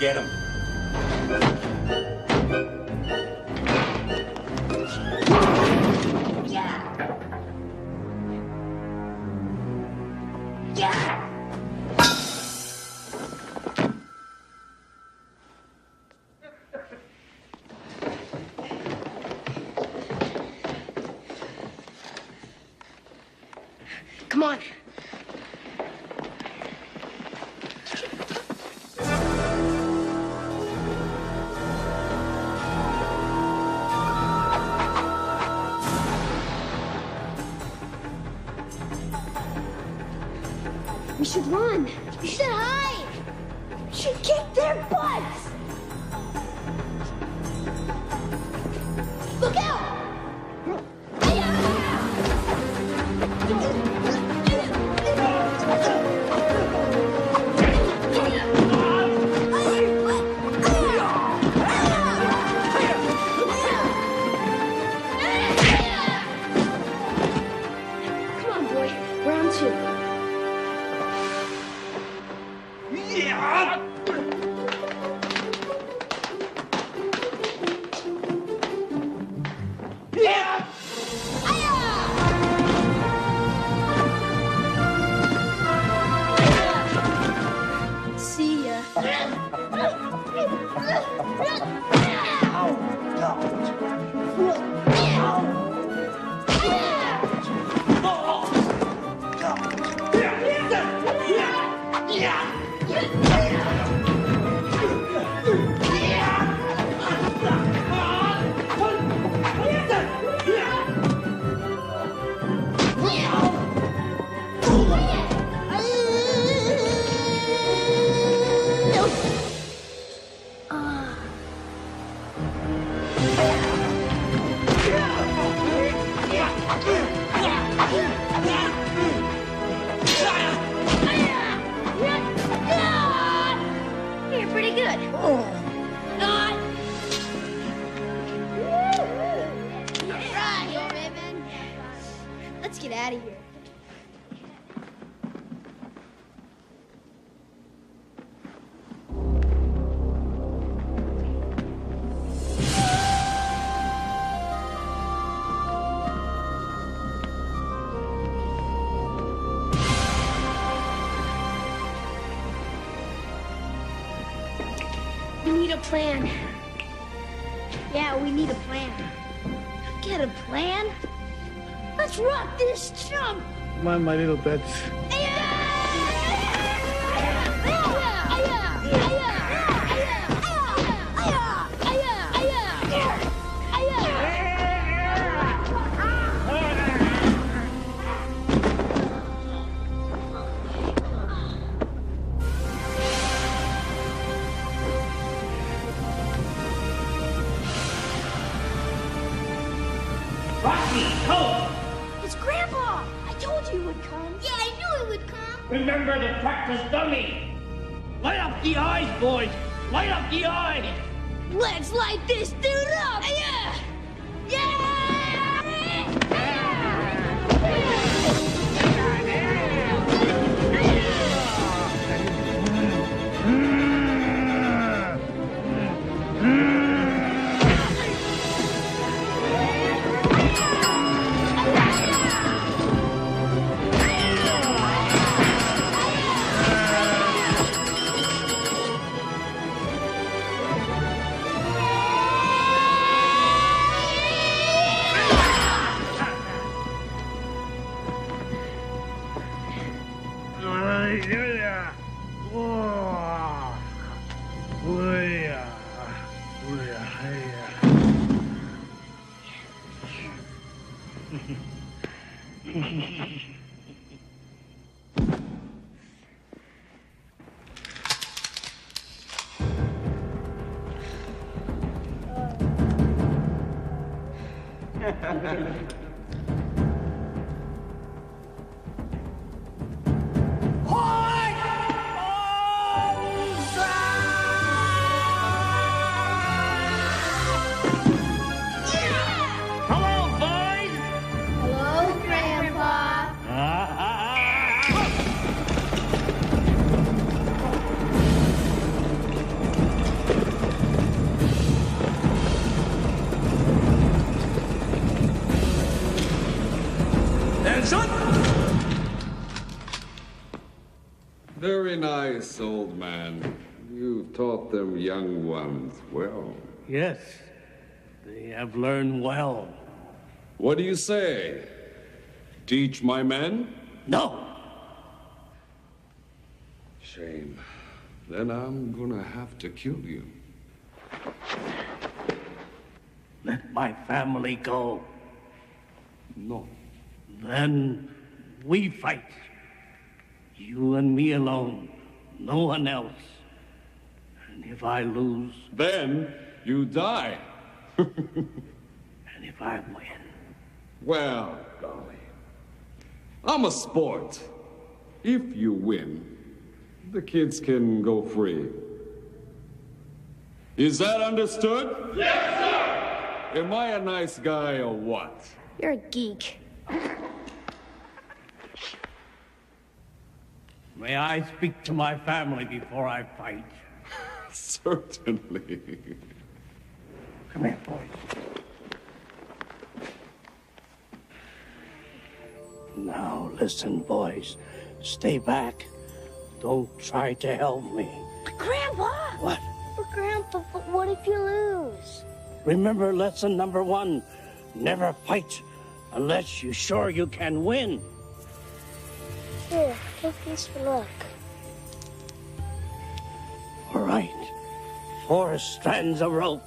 Get him.
Come on.
We should run.
We should hide. We should kick their butts. Look out!
Come on, boy. Round two.
See ya.
You're pretty good.
Right, Raven. Let's get out of here.
We need a plan.
Yeah, we need a plan. Get a plan? Let's rock this jump!
Come on, my little pets.
It's Grandpa! I told you he would come. Yeah, I knew he would come.
Remember to practice dummy. Light up the eyes, boys. Light up the eyes.
Let's light this dude up! Yeah!
Very nice, old man. You taught them young ones well.
Yes, they have learned well.
What do you say? Teach my men?
No.
Shame. Then I'm gonna have to kill you.
Let my family go.
No.
Then we fight. You and me alone. No one else. And if I lose...
Then you die.
And if I win...
Well, golly. I'm a sport. If you win, the kids can go free. Is that understood?
Yes, sir!
Am I a nice guy or what?
You're a geek.
May I speak to my family before I fight?
Certainly.
Come here, boys. Now, listen, boys. Stay back. Don't try to help me.
But Grandpa!
What?
But Grandpa, but what if you lose?
Remember lesson number 1. Never fight unless you're sure you can win.
Here, take these for luck.
All right. 4 strands of rope.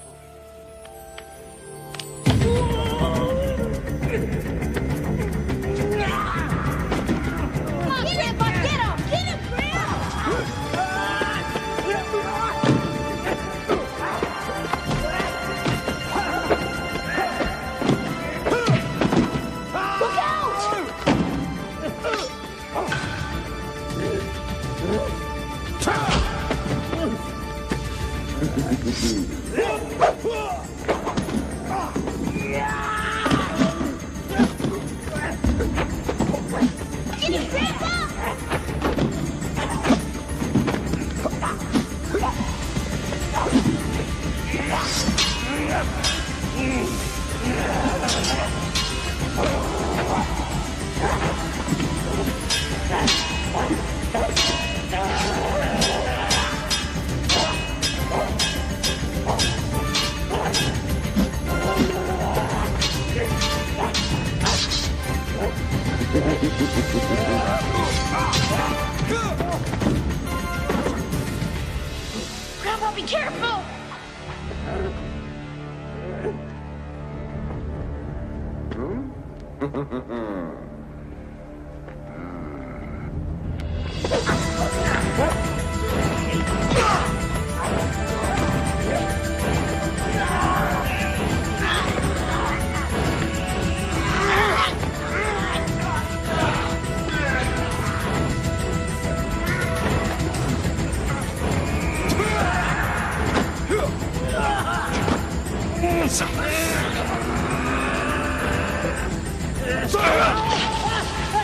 Grandpa, be careful!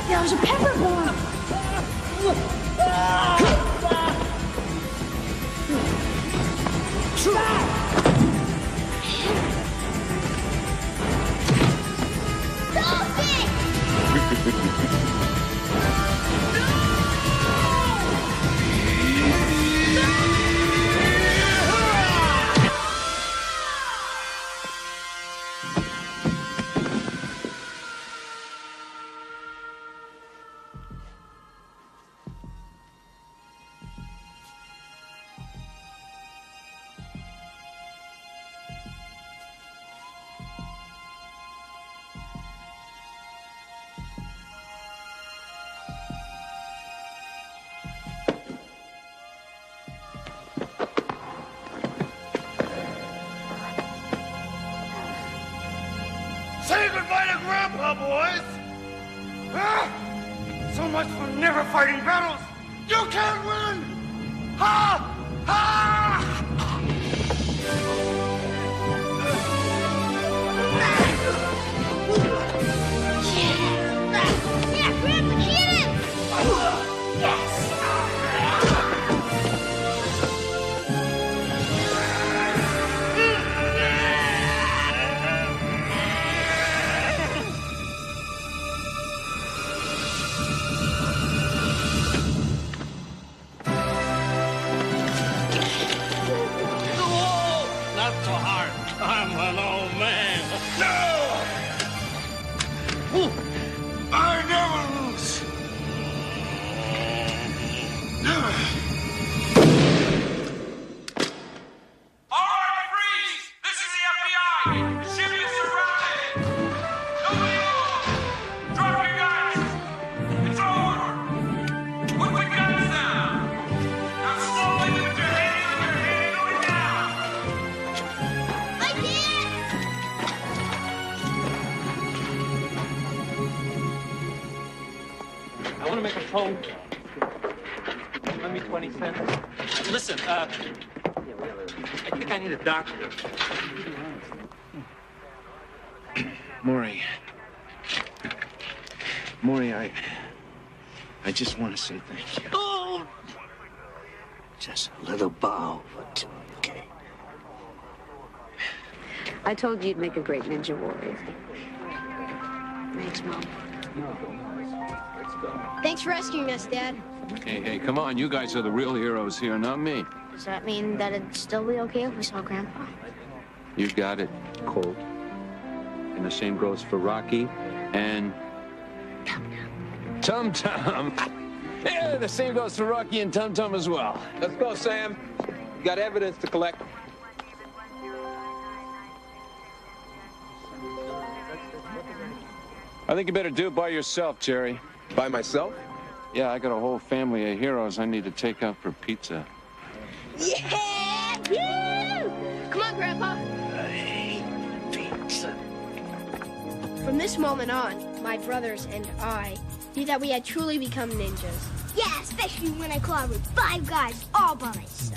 There was a pepper bomb.
boys! Ah! So much for never fighting battles! You can't win! Ha! Ha!
Yeah, Grandpa, hit him! Yes!
Not so hard. I'm an old man.
No! I never lose. All right, freeze! This is the FBI. Ship is surrounded. Nobody move. Drop your guns. It's over. Put the guns down. Now slowly lift your hand down.
I did!
I want to make a phone call. Lend me 20 cents. Listen, I think I need a doctor.
Maury, I just want to say thank you.
Oh! Just a little bow, but okay.
I told you you'd make a great ninja warrior. Thanks, Mom.
Thanks for rescuing us, Dad.
Hey, come on. You guys are the real heroes here, not me.
Does that mean that it'd still be okay if we saw Grandpa?
You got it, Colt. And the same goes for Rocky and... Tum Tum. Yeah, the same goes for Rocky and Tum Tum as well.
Let's go, Sam. You got evidence to collect.
I think you better do it by yourself, Jerry.
By myself?
Yeah, I got a whole family of heroes I need to take out for pizza.
Yeah! Woo! Come on, Grandpa.
Pizza.
From this moment on, my brothers and I knew that we had truly become ninjas.
Yeah, especially when I clawed with 5 guys all by myself.